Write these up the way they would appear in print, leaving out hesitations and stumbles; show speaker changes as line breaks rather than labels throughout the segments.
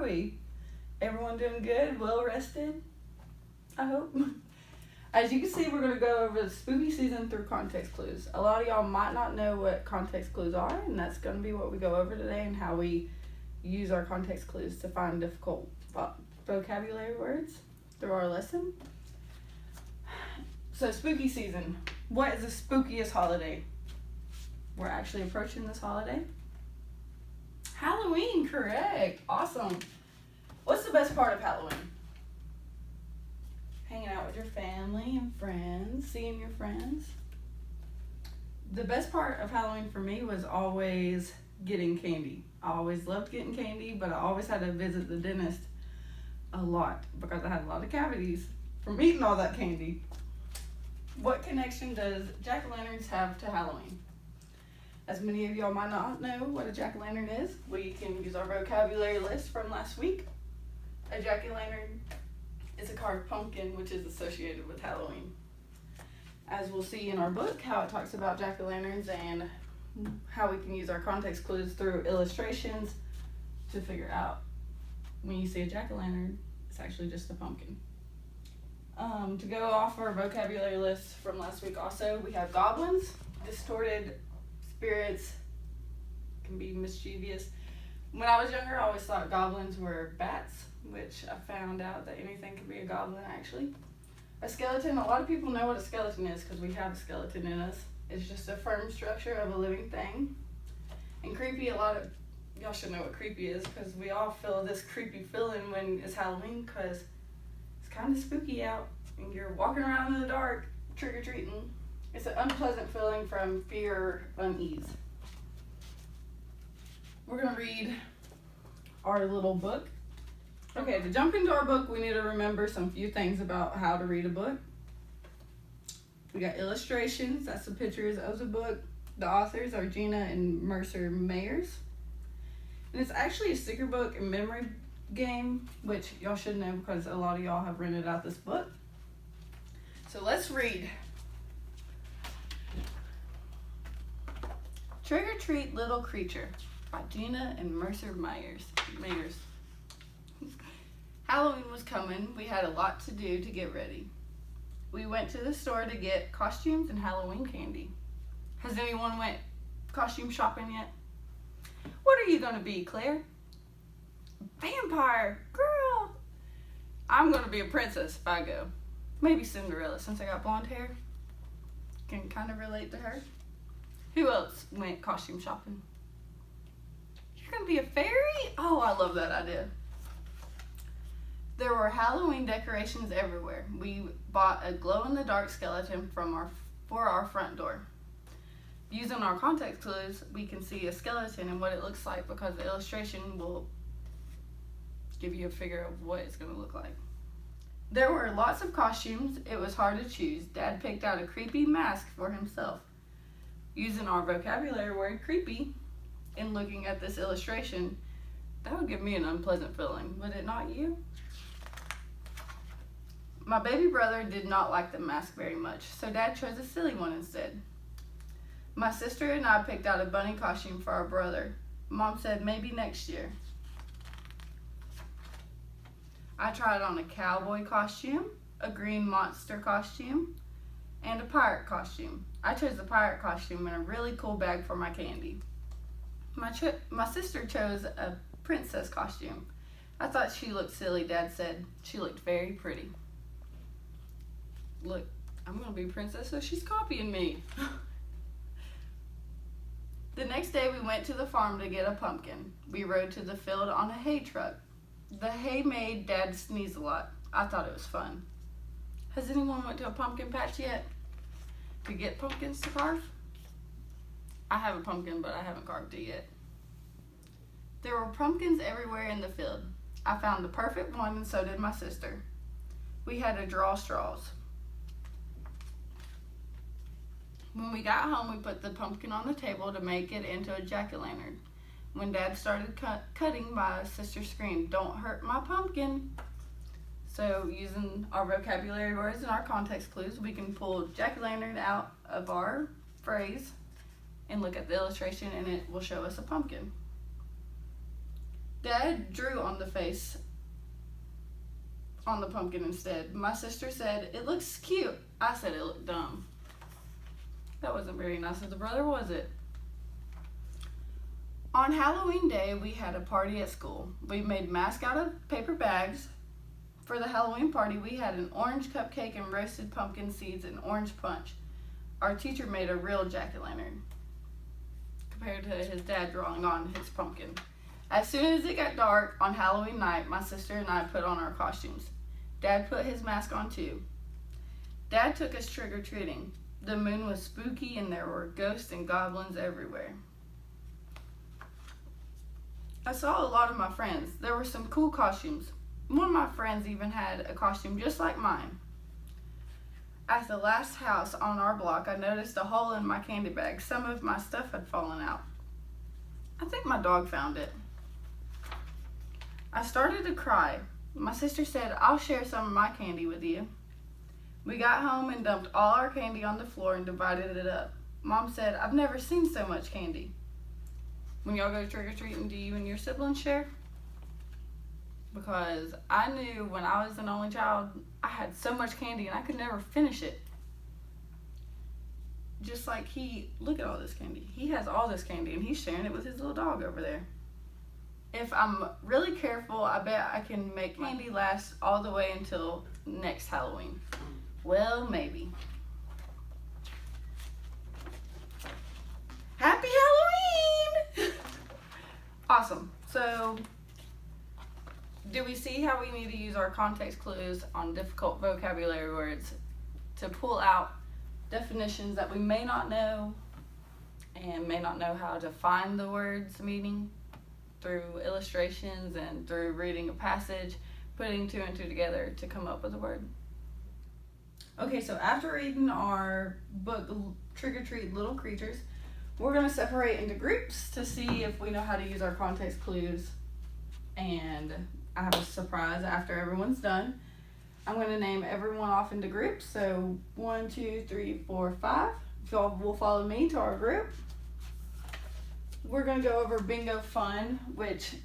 we? Everyone doing good? Well rested? I hope. As you can see, we're going to go over the spooky season through context clues. A lot of y'all might not know what context clues are, and that's going to be what we go over today and how we use our context clues to find difficult vocabulary words through our lesson. So, spooky season. What is the spookiest holiday? We're actually approaching this holiday. Halloween, correct. Awesome. What's the best part of Halloween? Hanging out with your family and friends, seeing your friends. The best part of Halloween for me was always getting candy. I always loved getting candy, but I always had to visit the dentist a lot because I had a lot of cavities from eating all that candy. What connection does jack-o'-lanterns have to Halloween? As many of y'all might not know what a jack-o'-lantern is, we can use our vocabulary list from last week. A jack-o'-lantern is a carved pumpkin which is associated with Halloween. As we'll see in our book, how it talks about jack-o'-lanterns and how we can use our context clues through illustrations to figure out when you see a jack-o'-lantern, it's actually just a pumpkin. To go off our vocabulary list from last week also, we have goblins, distorted spirits, can be mischievous. When I was younger, I always thought goblins were bats, which I found out that anything can be a goblin actually. A skeleton, a lot of people know what a skeleton is because we have a skeleton in us. It's just a firm structure of a living thing. And creepy, a lot of y'all should know what creepy is because we all feel this creepy feeling when it's Halloween because it's kind of spooky out and you're walking around in the dark trick-or-treating. It's an unpleasant feeling from fear or unease. We're going to read our little book. Okay, to jump into our book, we need to remember some few things about how to read a book. We got illustrations, that's the pictures of the book. The authors are Gina and Mercer Mayers. And it's actually a sticker book and memory game, which y'all should know because a lot of y'all have rented out this book. So let's read. Trick or Treat Little Creature by Gina and Mercer Mayers. Halloween was coming. We had a lot to do to get ready. We went to the store to get costumes and Halloween candy. Has anyone went costume shopping yet? What are you gonna be, Claire? Vampire, girl. I'm gonna be a princess if I go. Maybe Cinderella since I got blonde hair. Can kind of relate to her. Who else went costume shopping? You're gonna be a fairy? Oh, I love that idea. There were Halloween decorations everywhere. We bought a glow-in-the-dark skeleton for our front door. Using our context clues, we can see a skeleton and what it looks like because the illustration will give you a figure of what it's going to look like. There were lots of costumes. It was hard to choose. Dad picked out a creepy mask for himself. Using our vocabulary word creepy and looking at this illustration, that would give me an unpleasant feeling. Would it not you? My baby brother did not like the mask very much, so Dad chose a silly one instead. My sister and I picked out a bunny costume for our brother. Mom said maybe next year. I tried on a cowboy costume, a green monster costume, and a pirate costume. I chose the pirate costume and a really cool bag for my candy. My sister chose a princess costume. I thought she looked silly. Dad said she looked very pretty. Look, I'm going to be a princess, so she's copying me. The next day we went to the farm to get a pumpkin. We rode to the field on a hay truck. The hay made Dad sneeze a lot. I thought it was fun. Has anyone went to a pumpkin patch yet to get pumpkins to carve? I have a pumpkin, but I haven't carved it yet. There were pumpkins everywhere in the field. I found the perfect one and so did my sister. We had to draw straws. When we got home, we put the pumpkin on the table to make it into a jack-o'-lantern. When Dad started cutting, my sister screamed, "Don't hurt my pumpkin." So using our vocabulary words and our context clues, we can pull jack-o'-lantern out of our phrase and look at the illustration and it will show us a pumpkin. Dad drew on the face on the pumpkin instead. My sister said, "It looks cute." I said it looked dumb. That wasn't very nice of the brother, was it? On Halloween Day, we had a party at school. We made masks out of paper bags. For the Halloween party, we had an orange cupcake and roasted pumpkin seeds and orange punch. Our teacher made a real jack-o'-lantern compared to his dad drawing on his pumpkin. As soon as it got dark on Halloween night, my sister and I put on our costumes. Dad put his mask on too. Dad took us trick-or-treating. The moon was spooky and there were ghosts and goblins everywhere. I saw a lot of my friends. There were some cool costumes. One of my friends even had a costume just like mine. At the last house on our block, I noticed a hole in my candy bag. Some of my stuff had fallen out. I think my dog found it. I started to cry. My sister said, "I'll share some of my candy with you." We got home and dumped all our candy on the floor and divided it up. Mom said, "I've never seen so much candy." When y'all go trick-or-treating, do you and your siblings share? Because I knew when I was an only child, I had so much candy and I could never finish it. Just like look at all this candy. He has all this candy and he's sharing it with his little dog over there. If I'm really careful, I bet I can make candy last all the way until next Halloween. Well, maybe. Happy Halloween! Awesome. So, do we see how we need to use our context clues on difficult vocabulary words to pull out definitions that we may not know and may not know how to find the word's meaning through illustrations and through reading a passage, putting two and two together to come up with a word? Okay, so after reading our book, Trick or Treat Little Creatures, we're going to separate into groups to see if we know how to use our context clues. And I have a surprise after everyone's done. I'm going to name everyone off into groups. So 1, 2, 3, 4, 5. If y'all will follow me to our group. We're going to go over bingo fun, which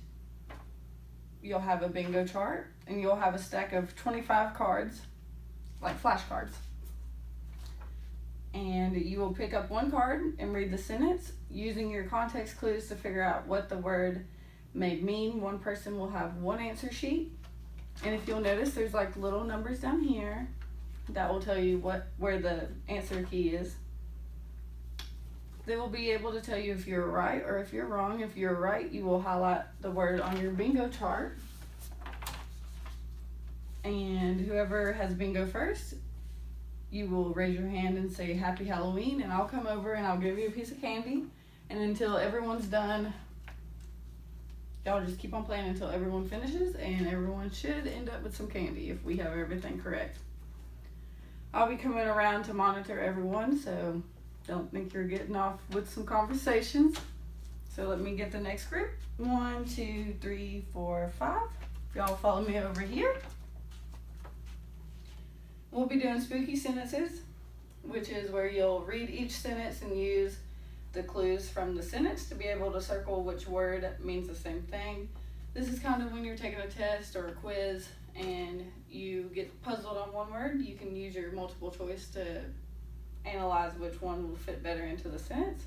you'll have a bingo chart and you'll have a stack of 25 cards, like flashcards. And you will pick up one card and read the sentence using your context clues to figure out what the word may mean. One person will have one answer sheet. And if you'll notice, there's like little numbers down here that will tell you where the answer key is. They will be able to tell you if you're right or if you're wrong. If you're right, you will highlight the word on your bingo chart. And whoever has bingo first, you will raise your hand and say Happy Halloween, and I'll come over and I'll give you a piece of candy. And until everyone's done, y'all just keep on playing until everyone finishes, and everyone should end up with some candy if we have everything correct. I'll be coming around to monitor everyone, so don't think you're getting off with some conversations. So let me get the next group. 1, 2, 3, 4, 5. Y'all follow me over here. We'll be doing spooky sentences, which is where you'll read each sentence and use the clues from the sentence to be able to circle which word means the same thing. This is kind of when you're taking a test or a quiz and you get puzzled on one word. You can use your multiple choice to analyze which one will fit better into the sentence.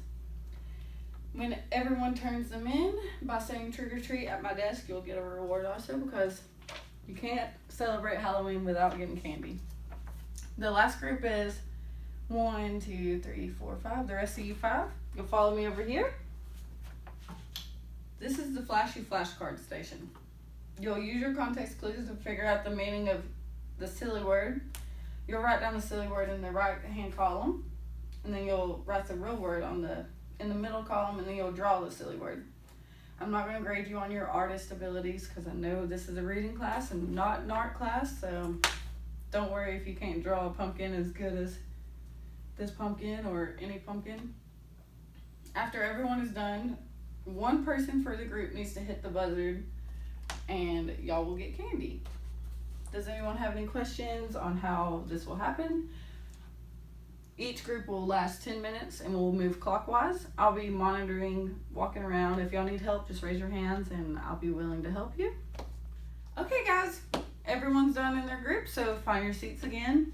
When everyone turns them in by saying trick or treat at my desk, you'll get a reward also, because you can't celebrate Halloween without getting candy. The last group is 1, 2, 3, 4, 5. The rest of you 5. You'll follow me over here. This is the flashy flashcard station. You'll use your context clues to figure out the meaning of the silly word. You'll write down the silly word in the right hand column, and then you'll write the real word in the middle column, and then you'll draw the silly word. I'm not going to grade you on your artist abilities because I know this is a reading class and not an art class, so don't worry if you can't draw a pumpkin as good as this pumpkin or any pumpkin. After everyone is done, one person for the group needs to hit the buzzer and y'all will get candy. Does anyone have any questions on how this will happen? Each group will last 10 minutes and we'll move clockwise. I'll be monitoring, walking around. If y'all need help, just raise your hands and I'll be willing to help you. Okay, guys, everyone's done in their group, so find your seats again.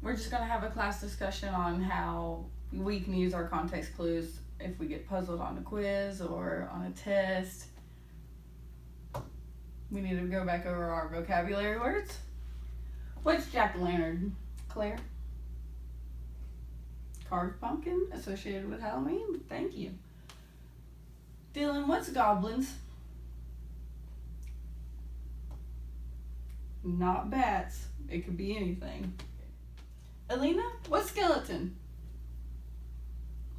We're just going to have a class discussion on how we can use our context clues if we get puzzled on a quiz or on a test. We need to go back over our vocabulary words. What's jack-o'-lantern, Claire? Carved pumpkin associated with Halloween. Thank you. Dylan, what's goblins? Not bats. It could be anything. Alina, what's skeleton?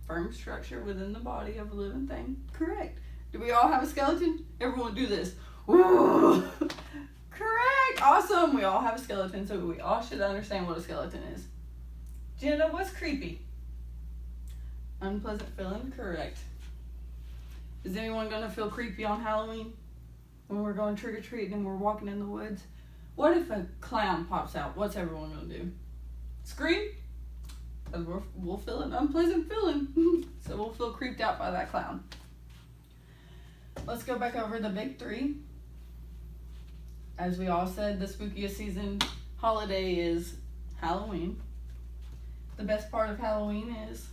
Firm structure within the body of a living thing. Correct. Do we all have a skeleton? Everyone do this. Ooh. Correct. Awesome. We all have a skeleton, so we all should understand what a skeleton is. Jenna, what's creepy? Unpleasant feeling. Correct. Is anyone going to feel creepy on Halloween? When we're going trick-or-treating and we're walking in the woods? What if a clown pops out? What's everyone going to do? Scream? Because we'll feel an unpleasant feeling. So we'll feel creeped out by that clown. Let's go back over the big three. As we all said, the spookiest season holiday is Halloween. The best part of Halloween is,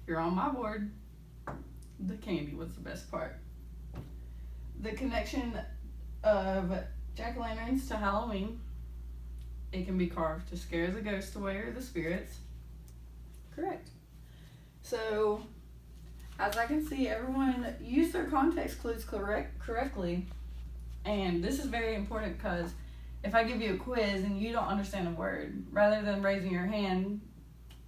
you're on my board, the candy was the best part. The connection of jack-o'-lanterns to Halloween. It can be carved to scare the ghosts away or the spirits. Correct. So, as I can see, everyone used their context clues correctly. And this is very important because if I give you a quiz and you don't understand a word, rather than raising your hand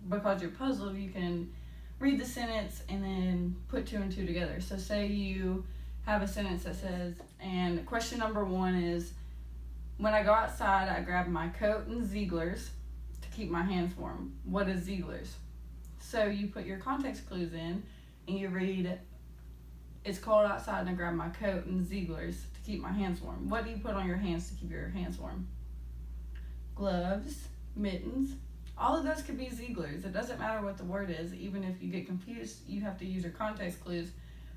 because you're puzzled, you can read the sentence and then put two and two together. So say you have a sentence that says, and question number 1 is, when I go outside, I grab my coat and Ziegler's to keep my hands warm. What is Ziegler's? So you put your context clues in and you read, it's cold outside and I grab my coat and Ziegler's to keep my hands warm. What do you put on your hands to keep your hands warm? Gloves, mittens. All of those could be Ziegler's. It doesn't matter what the word is. Even if you get confused, you have to use your context clues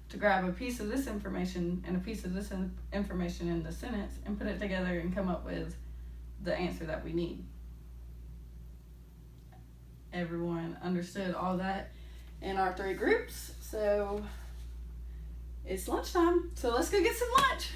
to grab a piece of this information and a piece of this information in the sentence and put it together and come up with the answer that we need. Everyone understood all that in our 3 groups. So it's lunchtime. So let's go get some lunch.